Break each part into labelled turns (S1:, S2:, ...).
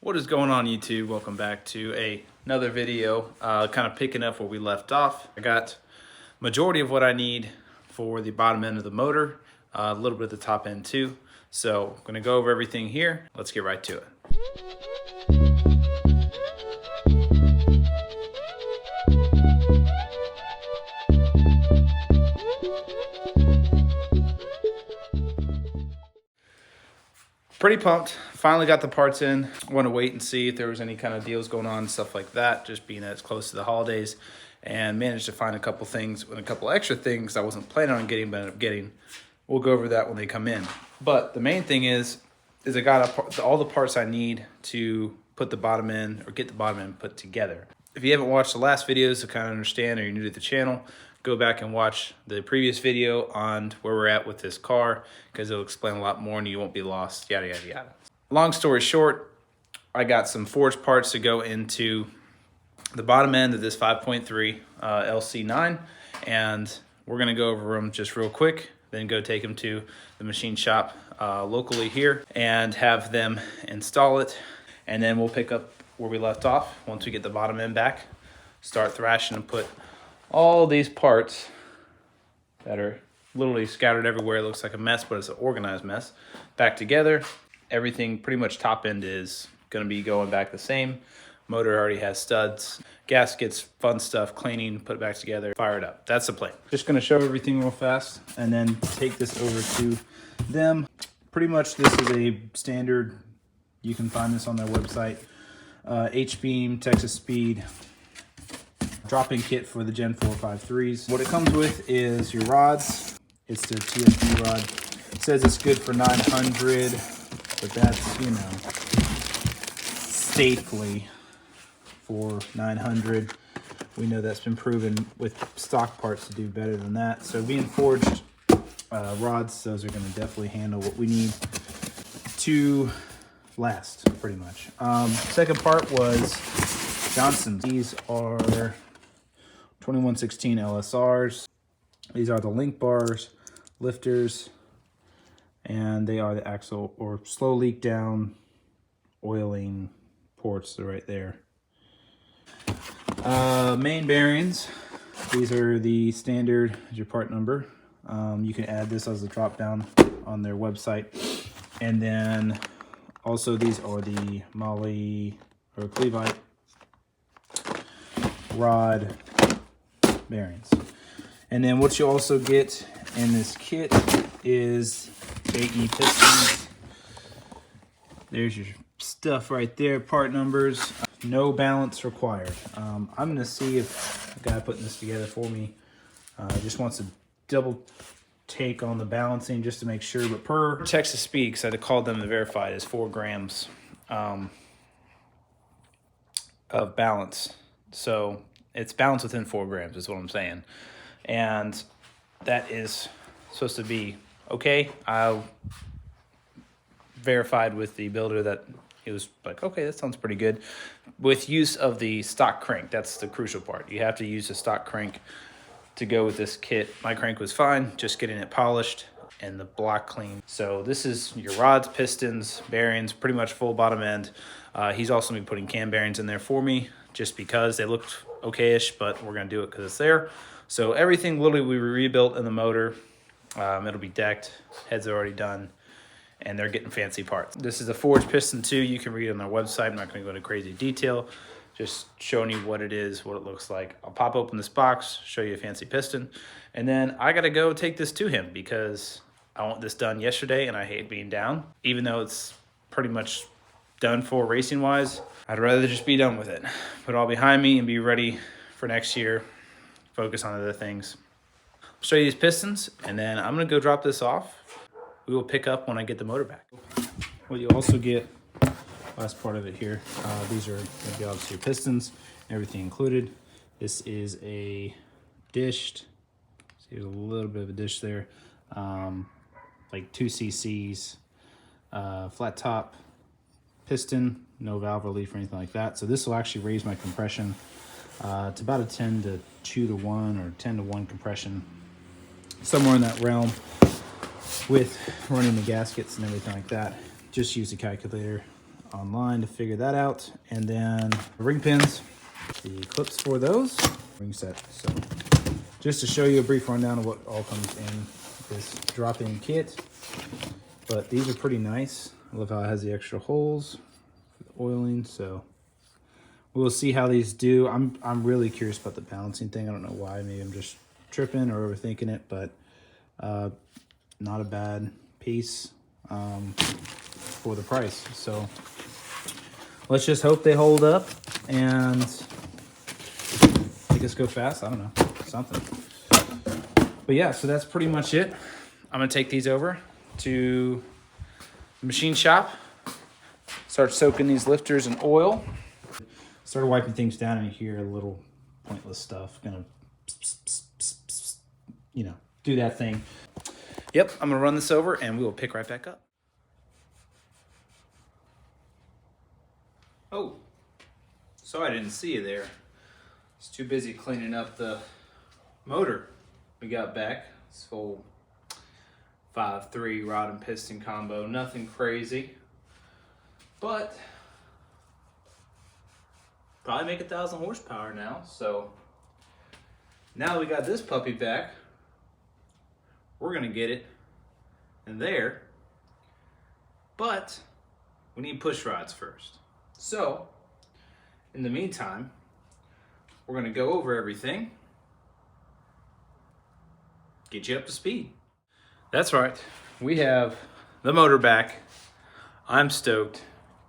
S1: What is going on, YouTube? Welcome back to another video, kind of picking up where we left off. I got majority of what I need for the bottom end of the motor, a little bit of the top end too. So I'm gonna go over everything here. Let's get right to it. Pretty pumped. Finally got the parts in. I want to wait and see if there was any kind of deals going on, stuff like that, just being that it's close to the holidays, and managed to find a couple things and a couple extra things I wasn't planning on getting but ended up getting. We'll go over that when they come in. But the main thing is I got all the parts I need to put the bottom end or get the bottom end put together. If you haven't watched the last videos to kind of understand, or you're new to the channel, go back and watch the previous video on where we're at with this car, because it'll explain a lot more and you won't be lost, yada, yada, yada. Long story short, I got some forged parts to go into the bottom end of this 5.3 LC9, and we're gonna go over them just real quick, then go take them to the machine shop locally here and have them install it. And then we'll pick up where we left off once we get the bottom end back, start thrashing and put all these parts that are literally scattered everywhere. It looks like a mess, but it's an organized mess, back together. Everything pretty much top end is going to be going back the same. Motor already has studs, gaskets, fun stuff, cleaning, put it back together, fire it up. That's the plan. Just going to show everything real fast and then take this over to them. Pretty much this is a standard, you can find this on their website, H-beam, Texas Speed, drop-in kit for the Gen 453s. What it comes with is your rods. It's their TSB rod. It says it's good for 900, but that's, you know, safely for 900. We know that's been proven with stock parts to do better than that. So being forged rods, those are going to definitely handle what we need to last, pretty much. Second part was Johnson's. These are 2116 LSRs. These are the link bars, lifters, and they are the axle or slow leak down oiling ports. They're right there. Main bearings. These are the standard, your part number. You can add this as a drop down on their website. And then also these are the Molly or Cleveite rod bearings. And then what you also get in this kit is AE pistons. There's your stuff right there, part numbers. No balance required. I'm gonna see if the guy putting this together for me just wants to double take on the balancing just to make sure, but per Texas Speed, because I had to call them to verify, is 4 grams of balance. So it's balanced within 4 grams is what I'm saying. And that is supposed to be okay. I verified with the builder that he was like, okay, that sounds pretty good. With use of the stock crank, that's the crucial part. You have to use the stock crank to go with this kit. My crank was fine, just getting it polished and the block clean. So this is your rods, pistons, bearings, pretty much full bottom end. He's also gonna be putting cam bearings in there for me just because they looked okay-ish, but we're gonna do it because it's there. So everything literally we rebuilt in the motor. It'll be decked, heads are already done, and they're getting fancy parts. This is a forged piston too. You can read it on their website. I'm not gonna go into crazy detail, just showing you what it is, what it looks like. I'll pop open this box, show you a fancy piston, and then I gotta go take this to him because I want this done yesterday and I hate being down. Even though it's pretty much done for racing wise, I'd rather just be done with it. Put it all behind me and be ready for next year, focus on other things. I'll show you these pistons and then I'm gonna go drop this off. We will pick up when I get the motor back. What you also get, last part of it here, these are gonna be obviously your pistons, everything included. This is a dished, see a little bit of a dish there, like 2 cc's, flat top piston, no valve relief or anything like that. So this will actually raise my compression to about a 10 to 2 to 1 or 10 to 1 compression, somewhere in that realm. With running the gaskets and everything like that, just use a calculator. online to figure that out. And then the ring pins, the clips for those, ring set. So just to show you a brief rundown of what all comes in this drop-in kit. But these are pretty nice. I love how it has the extra holes for the oiling. So we'll see how these do. I'm really curious about the balancing thing. I don't know why. Maybe I'm just tripping or overthinking it, but not a bad piece for the price. So let's just hope they hold up and make us go fast. I don't know, something. But yeah, so that's pretty much it. I'm gonna take these over to the machine shop, start soaking these lifters in oil. Started wiping things down and you hear a little pointless stuff, gonna, you know, do that thing. Yep, I'm gonna run this over and we will pick right back up. Oh, sorry I didn't see you there. I was too busy cleaning up the motor we got back. This whole 5.3 rod and piston combo, nothing crazy, but probably make 1,000 horsepower now. So now that we got this puppy back, we're gonna get it in there, but we need push rods first. So in the meantime, we're gonna go over everything, get you up to speed. That's right, we have the motor back. I'm stoked.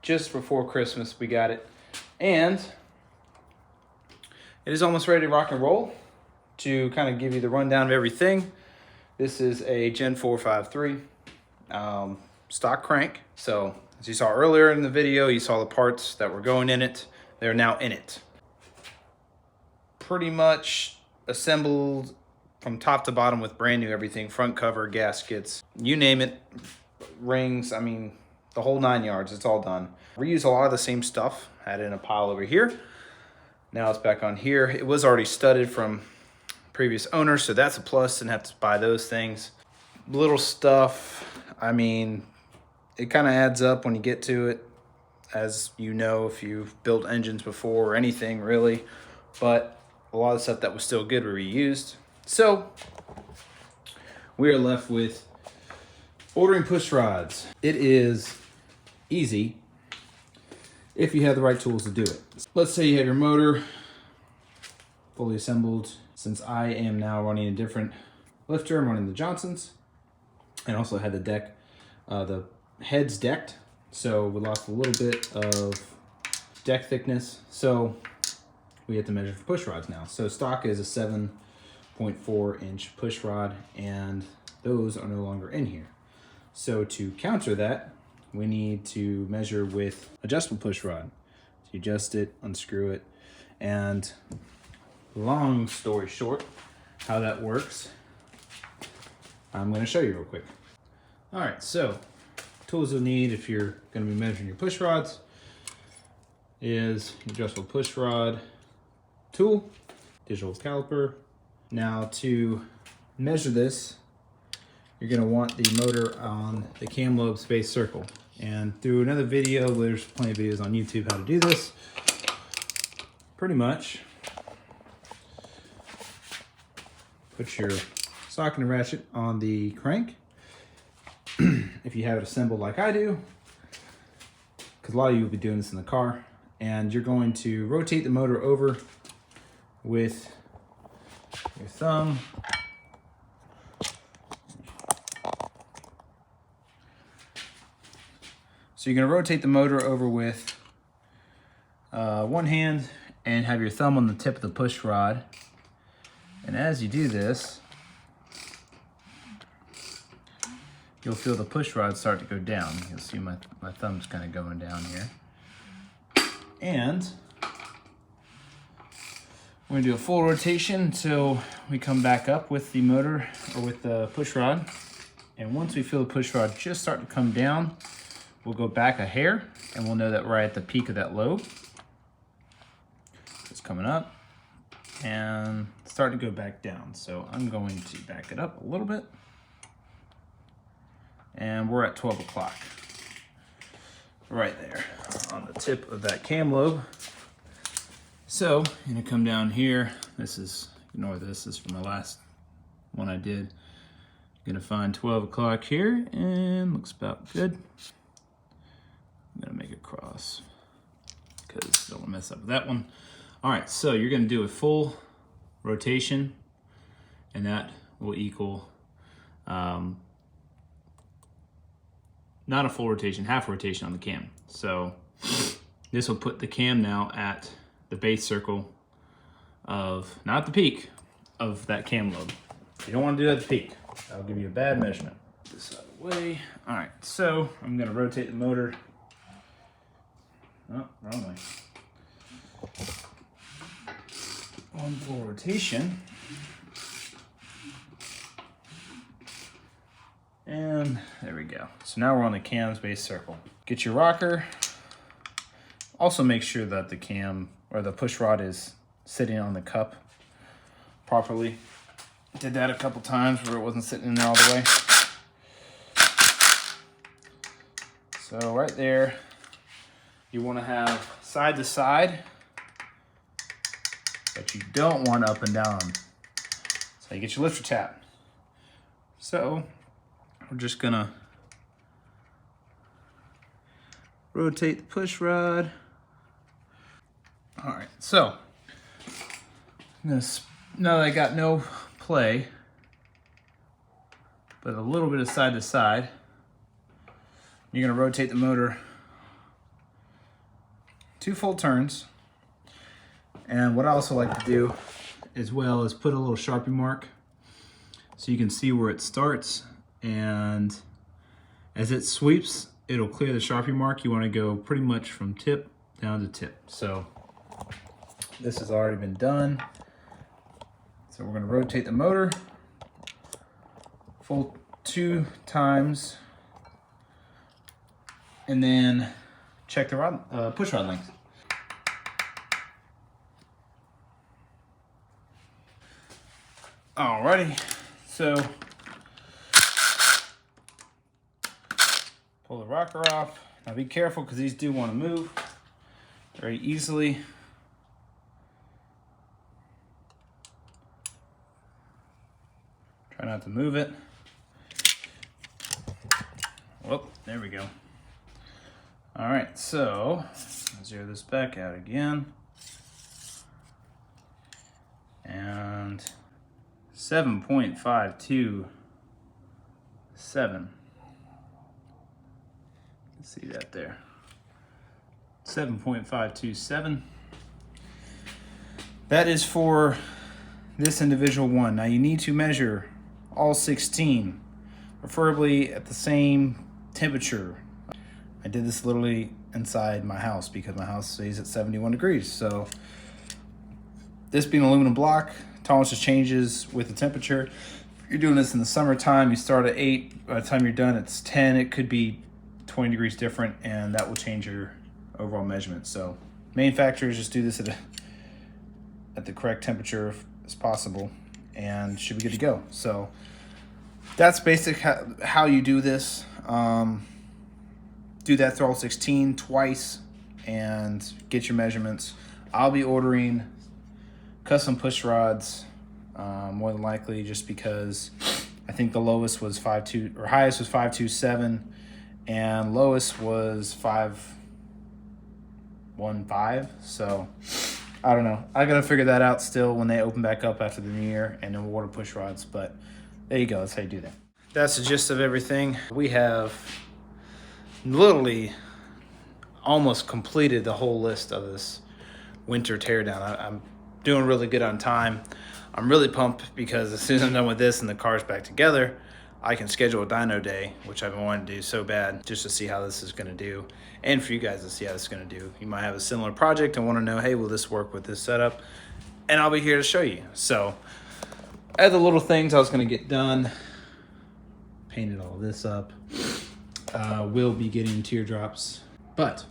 S1: Just before Christmas we got it, and it is almost ready to rock and roll. To kind of give you the rundown of everything, this is a Gen 453 stock crank. So as you saw earlier in the video, you saw the parts that were going in it. They're now in it. Pretty much assembled from top to bottom with brand new everything, front cover, gaskets, you name it, rings, I mean, the whole 9 yards, it's all done. Reuse a lot of the same stuff, had it in a pile over here. Now it's back on here. It was already studded from previous owners, so that's a plus, didn't have to buy those things. Little stuff, I mean, it kind of adds up when you get to it, as you know, if you've built engines before or anything really, but a lot of stuff that was still good were reused. So we are left with ordering push rods. It is easy if you have the right tools to do it. Let's say you have your motor fully assembled. Since I am now running a different lifter, I'm running the Johnsons, and also had the deck, the heads decked. So we lost a little bit of deck thickness. So we have to measure for push rods now. So stock is a 7.4 inch push rod, and those are no longer in here. So to counter that, we need to measure with adjustable push rod. So you adjust it, unscrew it, and long story short, how that works, I'm going to show you real quick. All right, so tools you'll need if you're going to be measuring your push rods is adjustable push rod tool, digital caliper. Now to measure this, you're going to want the motor on the cam lobe space circle. And through another video, there's plenty of videos on YouTube how to do this. Pretty much, put your socket and ratchet on the crank. If you have it assembled like I do, because a lot of you will be doing this in the car, and you're going to rotate the motor over with your thumb. So you're going to rotate the motor over with one hand and have your thumb on the tip of the push rod. And as you do this, you'll feel the push rod start to go down. You'll see my thumb's kind of going down here. And we're going to do a full rotation until we come back up with the motor or with the push rod. And once we feel the push rod just start to come down, we'll go back a hair and we'll know that we're at the peak of that lobe. It's coming up and starting to go back down. So I'm going to back it up a little bit. And we're at 12 o'clock. right there on the tip of that cam lobe. So I'm gonna come down here. This is, ignore this is from the last one I did. I'm gonna find 12 o'clock here, and looks about good. I'm gonna make a cross because I don't wanna mess up with that one. All right, so you're gonna do a full rotation, and that will equal, not a full rotation, half rotation on the cam. So this will put the cam now at the base circle of, not the peak, of that cam lobe. You don't want to do that at the peak. That'll give you a bad measurement. This out of the way. All right, so I'm gonna rotate the motor. Oh, wrong way. One full rotation. And there we go. So now we're on the cam's base circle. Get your rocker. Also make sure that the cam or the push rod is sitting on the cup properly. Did that a couple times where it wasn't sitting in there all the way. So right there, you want to have side to side, but you don't want up and down. So you get your lifter tap. So we're just gonna rotate the push rod. All right, so I'm gonna, now that I got no play, but a little bit of side to side, you're gonna rotate the motor 2 full turns. And what I also like to do as well is put a little Sharpie mark so you can see where it starts, and as it sweeps, it'll clear the Sharpie mark. You want to go pretty much from tip down to tip. So this has already been done. So we're going to rotate the motor full 2 times, and then check the rod, push rod length. Alrighty, so pull the rocker off. Now be careful because these do want to move very easily. Try not to move it. Whoop, there we go. All right, so zero this back out again. And 7.527. See that there. 7.527. That is for this individual one. Now you need to measure all 16, preferably at the same temperature. I did this literally inside my house because my house stays at 71 degrees. So this being aluminum block, tolerances changes with the temperature. If you're doing this in the summertime, you start at 8, by the time you're done it's 10. It could be 20 degrees different, and that will change your overall measurement. So manufacturers just do this at the correct temperature as possible, and should be good to go. So that's basic how you do this. Do that through all 16 twice and get your measurements. I'll be ordering custom push rods, more than likely, just because I think the lowest was 5.2 or highest was 5.27, and lowest was 5.15. So I don't know. I gotta figure that out still when they open back up after the new year, and then we'll order push rods. But there you go. That's how you do that. That's the gist of everything. We have literally almost completed the whole list of this winter teardown. I'm doing really good on time. I'm really pumped because as soon as I'm done with this and the car's back together, I can schedule a dyno day, which I've been wanting to do so bad, just to see how this is going to do, and for you guys to see how this is going to do. You might have a similar project and want to know, hey, will this work with this setup? And I'll be here to show you. So other little things I was going to get done, painted all this up. Will be getting teardrops, but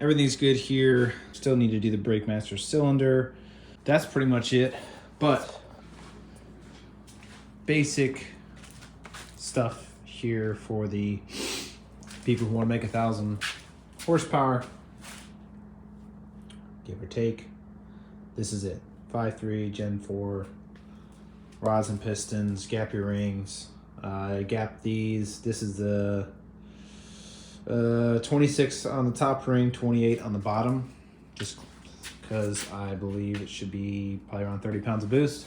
S1: everything's good here. Still need to do the brake master cylinder. That's pretty much it, but basic stuff here for the people who want to make 1,000 horsepower, give or take. This is it. 5.3 Gen 4 rods and pistons, gap your rings. Gap these. This is the 26 on the top ring, 28 on the bottom, just because I believe it should be probably around 30 pounds of boost.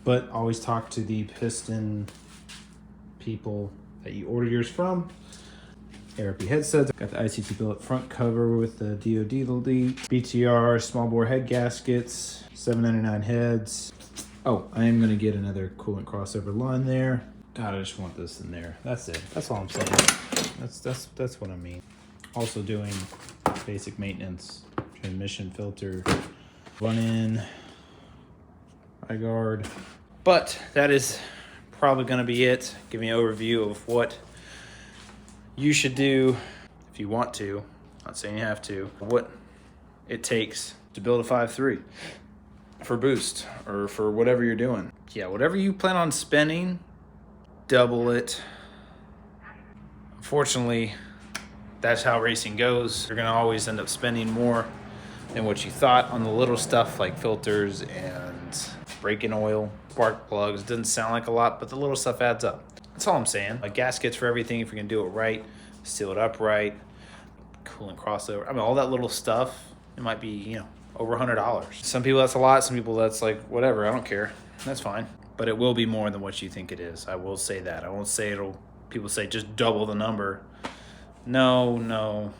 S1: But always talk to the piston people that you order yours from. ARP headsets. Got the ICT billet front cover with the DOD BTR small bore head gaskets, $7.99 heads. Oh, I am gonna get another coolant crossover line there. God, I just want this in there. That's it. That's all I'm saying. That's what I mean. Also doing basic maintenance, transmission filter, run-in, eye guard. But that is probably going to be it. Give me an overview of what you should do if you want to. Not saying you have to. What it takes to build a 5.3 for boost or for whatever you're doing. Yeah, whatever you plan on spending, double it. Unfortunately, that's how racing goes. You're gonna always end up spending more than what you thought on the little stuff like filters and braking oil, spark plugs. Doesn't sound like a lot, but the little stuff adds up. That's all I'm saying. Like gaskets for everything, if you're gonna do it right, seal it up right, coolant crossover. I mean, all that little stuff, it might be, over $100. Some people that's a lot, some people that's like, whatever, I don't care. That's fine. But it will be more than what you think it is. I will say that. I won't say people say just double the number. No.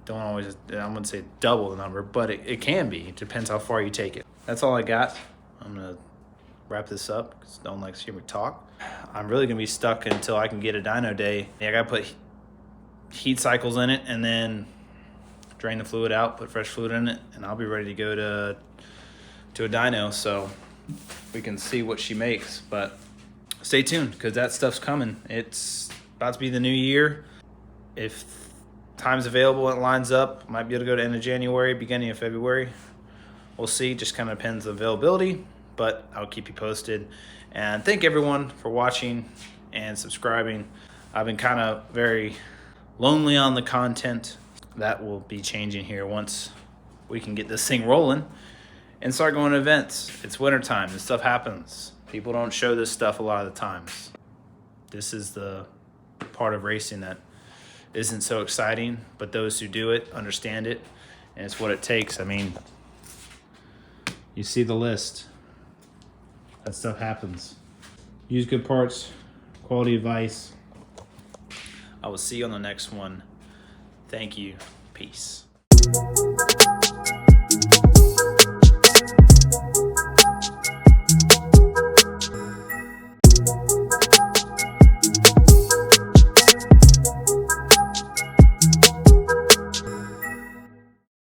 S1: Don't always, I wouldn't say double the number, but it can be. It depends how far you take it. That's all I got. I'm going to wrap this up because no one likes to hear me talk. I'm really going to be stuck until I can get a dyno day. I got to put heat cycles in it and then drain the fluid out, put fresh fluid in it, and I'll be ready to go to a dyno so we can see what she makes. But stay tuned because that stuff's coming. It's about to be the new year. If time's available and it lines up, might be able to go to end of January, beginning of February. We'll see. Just kind of depends on availability, but I'll keep you posted. And thank everyone for watching and subscribing. I've been kind of very lonely on the content. That will be changing here once we can get this thing rolling and start going to events. It's wintertime. This stuff happens. People don't show this stuff a lot of the times. This is the part of racing that isn't so exciting, but those who do it understand it, and it's what it takes. I mean, you see the list. That stuff happens. Use good parts, quality advice. I will see you on the next one. Thank you. Peace.